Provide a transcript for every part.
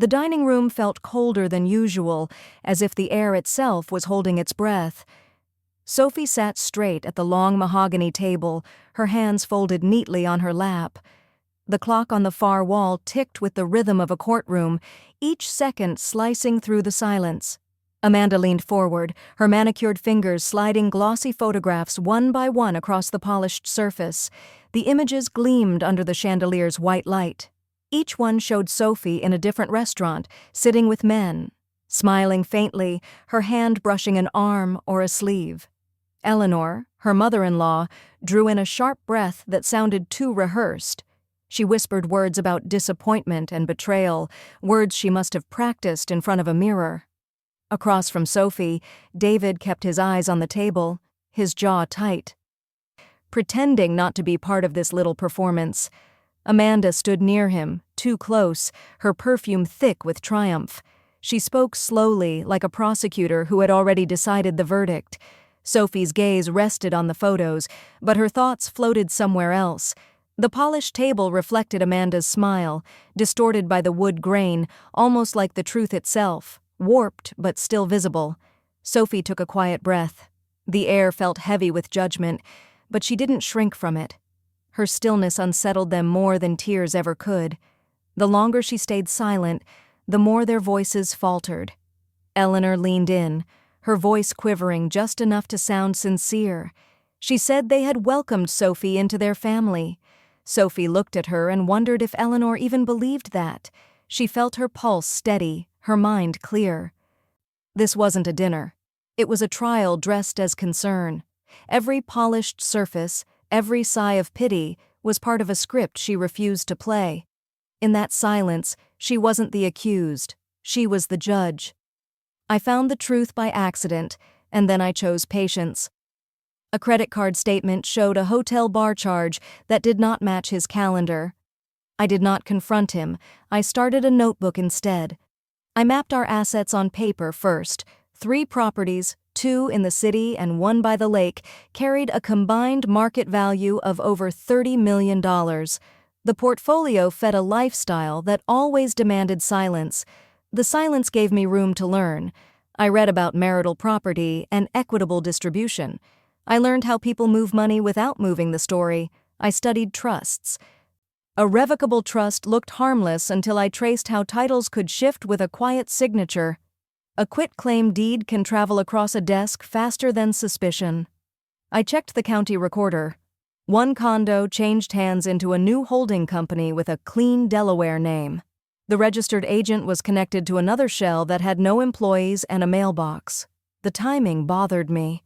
The dining room felt colder than usual, as if the air itself was holding its breath. Sophie sat straight at the long mahogany table, her hands folded neatly on her lap. The clock on the far wall ticked with the rhythm of a courtroom, each second slicing through the silence. Amanda leaned forward, her manicured fingers sliding glossy photographs one by one across the polished surface. The images gleamed under the chandelier's white light. Each one showed Sophie in a different restaurant, sitting with men, smiling faintly, her hand brushing an arm or a sleeve. Eleanor, her mother-in-law, drew in a sharp breath that sounded too rehearsed. She whispered words about disappointment and betrayal, words she must have practiced in front of a mirror. Across from Sophie, David kept his eyes on the table, his jaw tight, pretending not to be part of this little performance. Amanda stood near him, too close, her perfume thick with triumph. She spoke slowly, like a prosecutor who had already decided the verdict. Sophie's gaze rested on the photos, but her thoughts floated somewhere else. The polished table reflected Amanda's smile, distorted by the wood grain, almost like the truth itself, warped but still visible. Sophie took a quiet breath. The air felt heavy with judgment, but she didn't shrink from it. Her stillness unsettled them more than tears ever could. The longer she stayed silent, the more their voices faltered. Eleanor leaned in, her voice quivering just enough to sound sincere. She said they had welcomed Sophie into their family. Sophie looked at her and wondered if Eleanor even believed that. She felt her pulse steady, her mind clear. This wasn't a dinner. It was a trial dressed as concern. Every polished surface, every sigh of pity, was part of a script she refused to play. In that silence, she wasn't the accused. She was the judge. I found the truth by accident, and then I chose patience. A credit card statement showed a hotel bar charge that did not match his calendar. I did not confront him. I started a notebook instead. I mapped our assets on paper first. 3 properties, 2 in the city and 1 by the lake, carried a combined market value of over $30 million. The portfolio fed a lifestyle that always demanded silence. The silence gave me room to learn. I read about marital property and equitable distribution. I learned how people move money without moving the story. I studied trusts. A revocable trust looked harmless until I traced how titles could shift with a quiet signature. A quitclaim deed can travel across a desk faster than suspicion. I checked the county recorder. 1 condo changed hands into a new holding company with a clean Delaware name. The registered agent was connected to another shell that had no employees and a mailbox. The timing bothered me.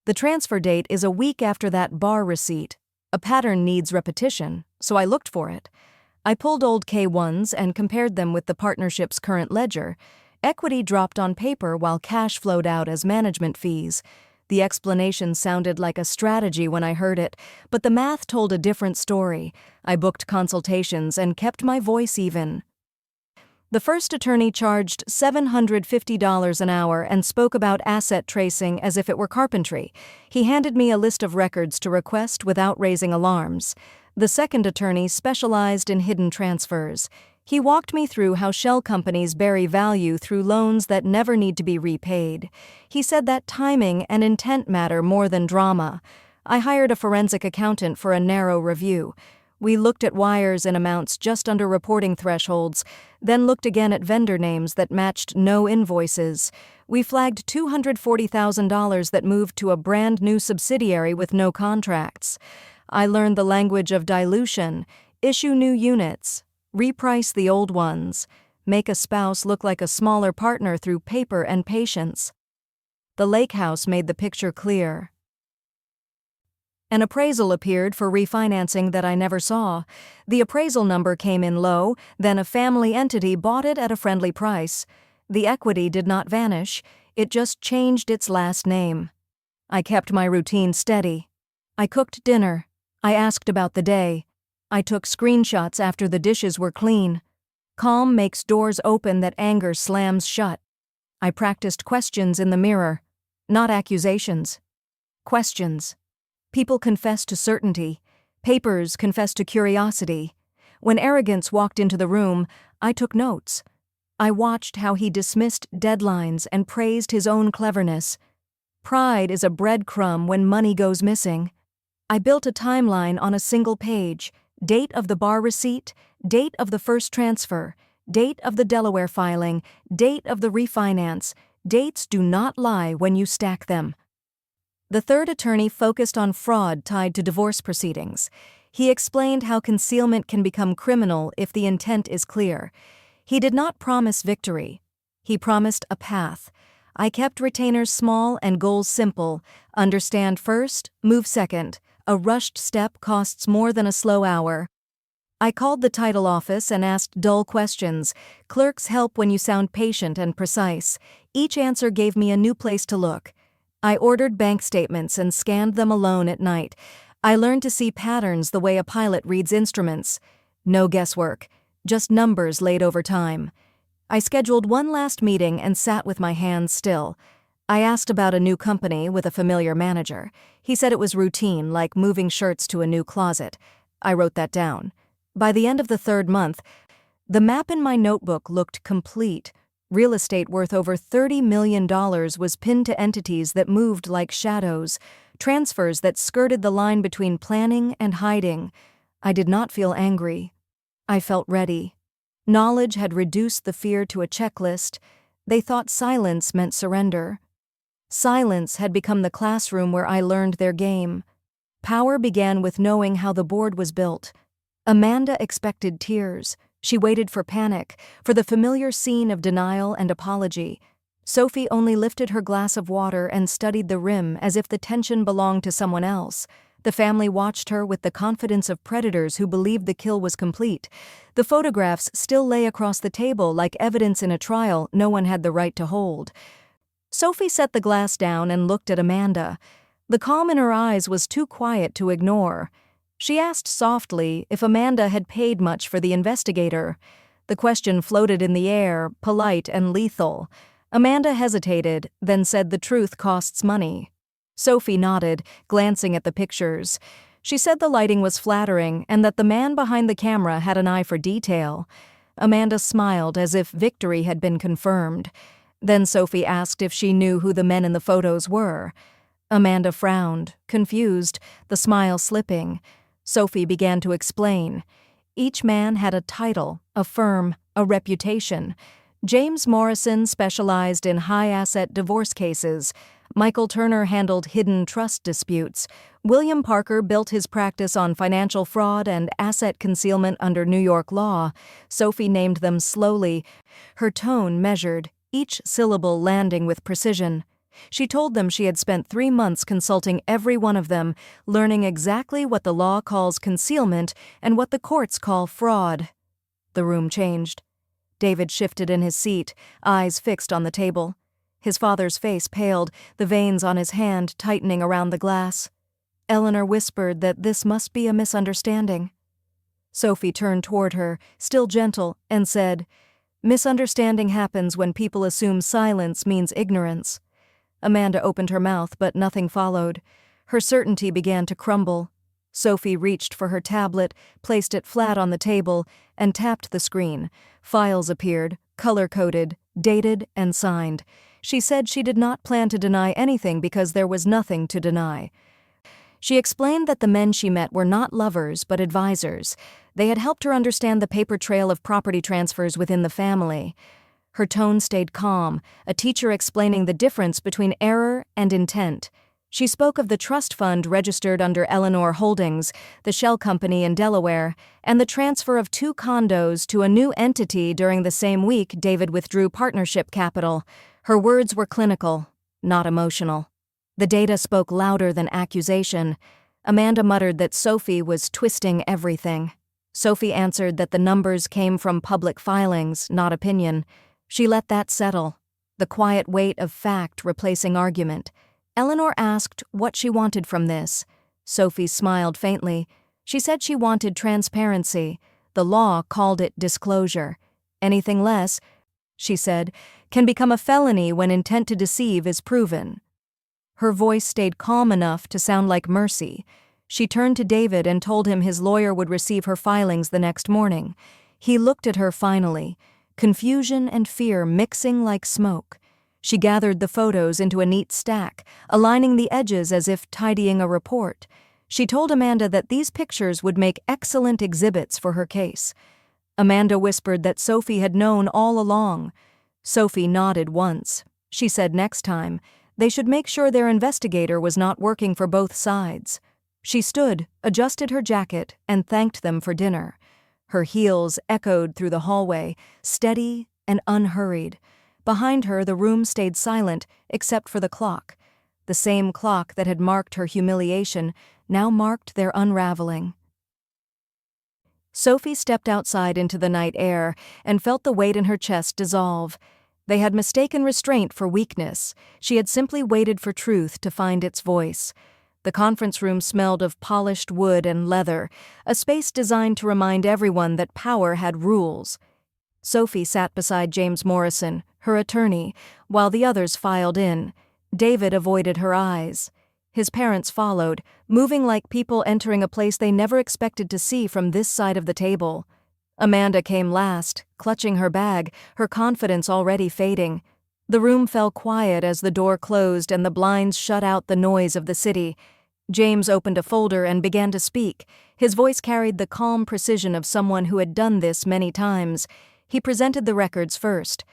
The transfer date is a week after that bar receipt. A pattern needs repetition, so I looked for it. I pulled old K-1s and compared them with the partnership's current ledger. Equity dropped on paper while cash flowed out as management fees. The explanation sounded like a strategy when I heard it, but the math told a different story. I booked consultations and kept my voice even. The first attorney charged $750 an hour and spoke about asset tracing as if it were carpentry. He handed me a list of records to request without raising alarms. The second attorney specialized in hidden transfers. He walked me through how shell companies bury value through loans that never need to be repaid. He said that timing and intent matter more than drama. I hired a forensic accountant for a narrow review. We looked at wires in amounts just under reporting thresholds, then looked again at vendor names that matched no invoices. We flagged $240,000 that moved to a brand new subsidiary with no contracts. I learned the language of dilution, issue new units, reprice the old ones, make a spouse look like a smaller partner through paper and patience. The lake house made the picture clear. An appraisal appeared for refinancing that I never saw. The appraisal number came in low, then a family entity bought it at a friendly price. The equity did not vanish, it just changed its last name. I kept my routine steady. I cooked dinner. I asked about the day. I took screenshots after the dishes were clean. Calm makes doors open that anger slams shut. I practiced questions in the mirror, not accusations. Questions. People confess to certainty. Papers confess to curiosity. When arrogance walked into the room, I took notes. I watched how he dismissed deadlines and praised his own cleverness. Pride is a breadcrumb when money goes missing. I built a timeline on a single page: date of the bar receipt, date of the first transfer, date of the Delaware filing, date of the refinance. Dates do not lie when you stack them. The third attorney focused on fraud tied to divorce proceedings. He explained how concealment can become criminal if the intent is clear. He did not promise victory. He promised a path. I kept retainers small and goals simple. Understand first, move second. A rushed step costs more than a slow hour. I called the title office and asked dull questions. Clerks help when you sound patient and precise. Each answer gave me a new place to look. I ordered bank statements and scanned them alone at night. I learned to see patterns the way a pilot reads instruments. No guesswork, just numbers laid over time. I scheduled one last meeting and sat with my hands still. I asked about a new company with a familiar manager. He said it was routine, like moving shirts to a new closet. I wrote that down. By the end of the third month, the map in my notebook looked complete. Real estate worth over $30 million was pinned to entities that moved like shadows, transfers that skirted the line between planning and hiding. I did not feel angry. I felt ready. Knowledge had reduced the fear to a checklist. They thought silence meant surrender. Silence had become the classroom where I learned their game. Power began with knowing how the board was built. Amanda expected tears. She waited for panic, for the familiar scene of denial and apology. Sophie only lifted her glass of water and studied the rim as if the tension belonged to someone else. The family watched her with the confidence of predators who believed the kill was complete. The photographs still lay across the table like evidence in a trial no one had the right to hold. Sophie set the glass down and looked at Amanda. The calm in her eyes was too quiet to ignore. She asked softly if Amanda had paid much for the investigator. The question floated in the air, polite and lethal. Amanda hesitated, then said the truth costs money. Sophie nodded, glancing at the pictures. She said the lighting was flattering and that the man behind the camera had an eye for detail. Amanda smiled as if victory had been confirmed. Then Sophie asked if she knew who the men in the photos were. Amanda frowned, confused, the smile slipping. Sophie began to explain. Each man had a title, a firm, a reputation. James Morrison specialized in high-asset divorce cases. Michael Turner handled hidden trust disputes. William Parker built his practice on financial fraud and asset concealment under New York law. Sophie named them slowly, her tone measured, each syllable landing with precision. She told them she had spent 3 months consulting every one of them, learning exactly what the law calls concealment and what the courts call fraud. The room changed. David shifted in his seat, eyes fixed on the table. His father's face paled, the veins on his hand tightening around the glass. Eleanor whispered that this must be a misunderstanding. Sophie turned toward her, still gentle, and said, "Misunderstanding happens when people assume silence means ignorance." Amanda opened her mouth, but nothing followed. Her certainty began to crumble. Sophie reached for her tablet, placed it flat on the table, and tapped the screen. Files appeared, color-coded, dated, and signed. She said she did not plan to deny anything because there was nothing to deny. She explained that the men she met were not lovers but advisors. They had helped her understand the paper trail of property transfers within the family. Her tone stayed calm, a teacher explaining the difference between error and intent. She spoke of the trust fund registered under Eleanor Holdings, the shell company in Delaware, and the transfer of 2 condos to a new entity during the same week David withdrew partnership capital. Her words were clinical, not emotional. The data spoke louder than accusation. Amanda muttered that Sophie was twisting everything. Sophie answered that the numbers came from public filings, not opinion. She let that settle, the quiet weight of fact replacing argument. Eleanor asked what she wanted from this. Sophie smiled faintly. She said she wanted transparency. The law called it disclosure. Anything less, she said, can become a felony when intent to deceive is proven. Her voice stayed calm enough to sound like mercy. She turned to David and told him his lawyer would receive her filings the next morning. He looked at her finally. confusion and fear mixing like smoke. She gathered the photos into a neat stack, aligning the edges as if tidying a report. She told Amanda that these pictures would make excellent exhibits for her case. Amanda whispered that Sophie had known all along. Sophie nodded once. She said next time, they should make sure their investigator was not working for both sides. She stood, adjusted her jacket, and thanked them for dinner. Her heels echoed through the hallway, steady and unhurried. Behind her, the room stayed silent, except for the clock. The same clock that had marked her humiliation now marked their unraveling. Sophie stepped outside into the night air and felt the weight in her chest dissolve. They had mistaken restraint for weakness. She had simply waited for truth to find its voice. The conference room smelled of polished wood and leather, a space designed to remind everyone that power had rules. Sophie sat beside James Morrison, her attorney, while the others filed in. David avoided her eyes. His parents followed, moving like people entering a place they never expected to see from this side of the table. Amanda came last, clutching her bag, her confidence already fading. The room fell quiet as the door closed and the blinds shut out the noise of the city. James opened a folder and began to speak. His voice carried the calm precision of someone who had done this many times. He presented the records first.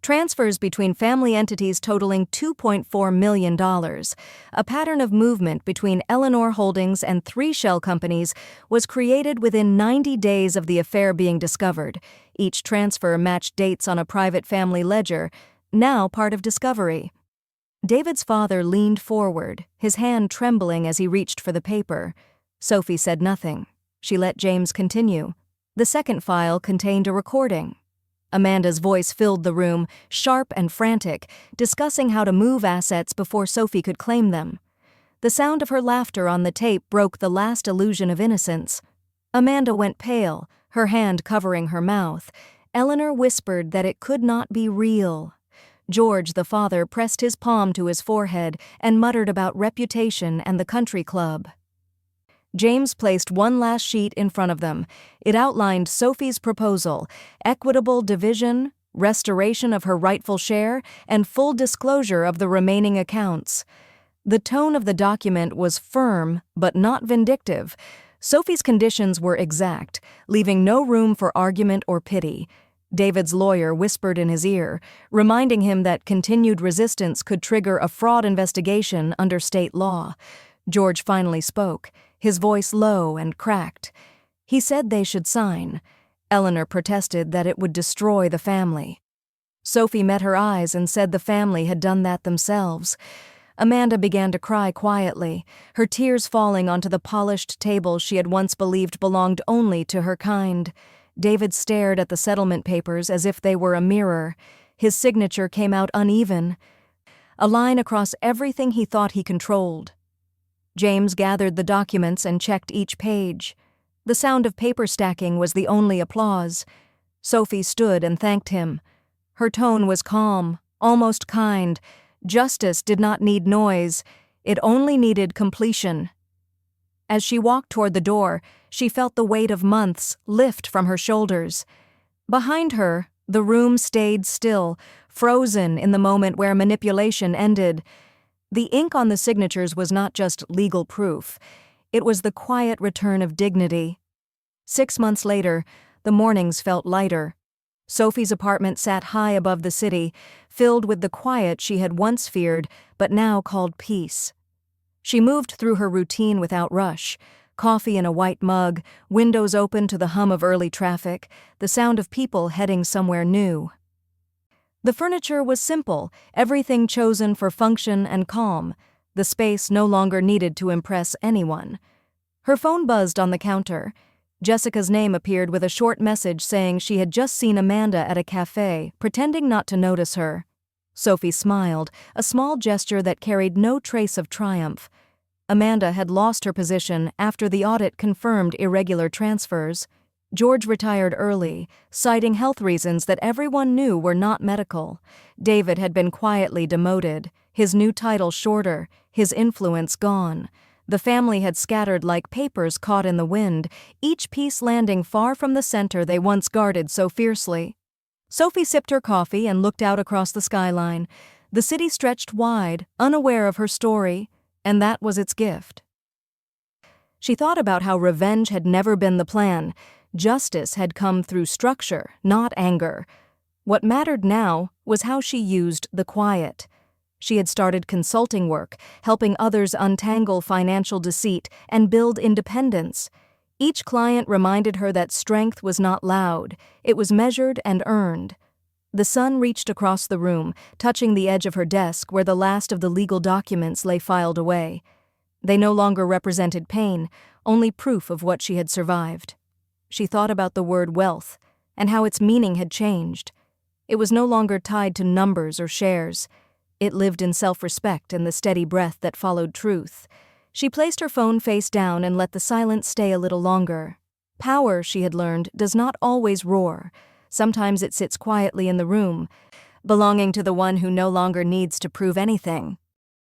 Transfers between family entities totaling $2.4 million. A pattern of movement between Eleanor Holdings and 3 shell companies was created within 90 days of the affair being discovered. Each transfer matched dates on a private family ledger, now part of Discovery. David's father leaned forward, his hand trembling as he reached for the paper. Sophie said nothing. She let James continue. The second file contained a recording. Amanda's voice filled the room, sharp and frantic, discussing how to move assets before Sophie could claim them. The sound of her laughter on the tape broke the last illusion of innocence. Amanda went pale, her hand covering her mouth. Eleanor whispered that it could not be real. George, the father, pressed his palm to his forehead and muttered about reputation and the country club. James placed one last sheet in front of them. It outlined Sophie's proposal, equitable division, restoration of her rightful share, and full disclosure of the remaining accounts. The tone of the document was firm, but not vindictive. Sophie's conditions were exact, leaving no room for argument or pity. David's lawyer whispered in his ear, reminding him that continued resistance could trigger a fraud investigation under state law. George finally spoke, his voice low and cracked. He said they should sign. Eleanor protested that it would destroy the family. Sophie met her eyes and said the family had done that themselves. Amanda began to cry quietly, her tears falling onto the polished table she had once believed belonged only to her kind. David stared at the settlement papers as if they were a mirror. His signature came out uneven, a line across everything he thought he controlled. James gathered the documents and checked each page. The sound of paper stacking was the only applause. Sophie stood and thanked him. Her tone was calm, almost kind. Justice did not need noise. It only needed completion. As she walked toward the door, she felt the weight of months lift from her shoulders. Behind her, the room stayed still, frozen in the moment where manipulation ended. The ink on the signatures was not just legal proof. It was the quiet return of dignity. 6 months later, the mornings felt lighter. Sophie's apartment sat high above the city, filled with the quiet she had once feared, but now called peace. She moved through her routine without rush. Coffee in a white mug, windows open to the hum of early traffic, the sound of people heading somewhere new. The furniture was simple, everything chosen for function and calm. The space no longer needed to impress anyone. Her phone buzzed on the counter. Jessica's name appeared with a short message saying she had just seen Amanda at a cafe, pretending not to notice her. Sophie smiled, a small gesture that carried no trace of triumph. Amanda had lost her position after the audit confirmed irregular transfers. George retired early, citing health reasons that everyone knew were not medical. David had been quietly demoted, his new title shorter, his influence gone. The family had scattered like papers caught in the wind, each piece landing far from the center they once guarded so fiercely. Sophie sipped her coffee and looked out across the skyline. The city stretched wide, unaware of her story, and that was its gift. She thought about how revenge had never been the plan. Justice had come through structure, not anger. What mattered now was how she used the quiet. She had started consulting work, helping others untangle financial deceit and build independence. Each client reminded her that strength was not loud, it was measured and earned. The sun reached across the room, touching the edge of her desk where the last of the legal documents lay filed away. They no longer represented pain, only proof of what she had survived. She thought about the word wealth and how its meaning had changed. It was no longer tied to numbers or shares. It lived in self-respect and the steady breath that followed truth. She placed her phone face down and let the silence stay a little longer. Power, she had learned, does not always roar. Sometimes it sits quietly in the room, belonging to the one who no longer needs to prove anything.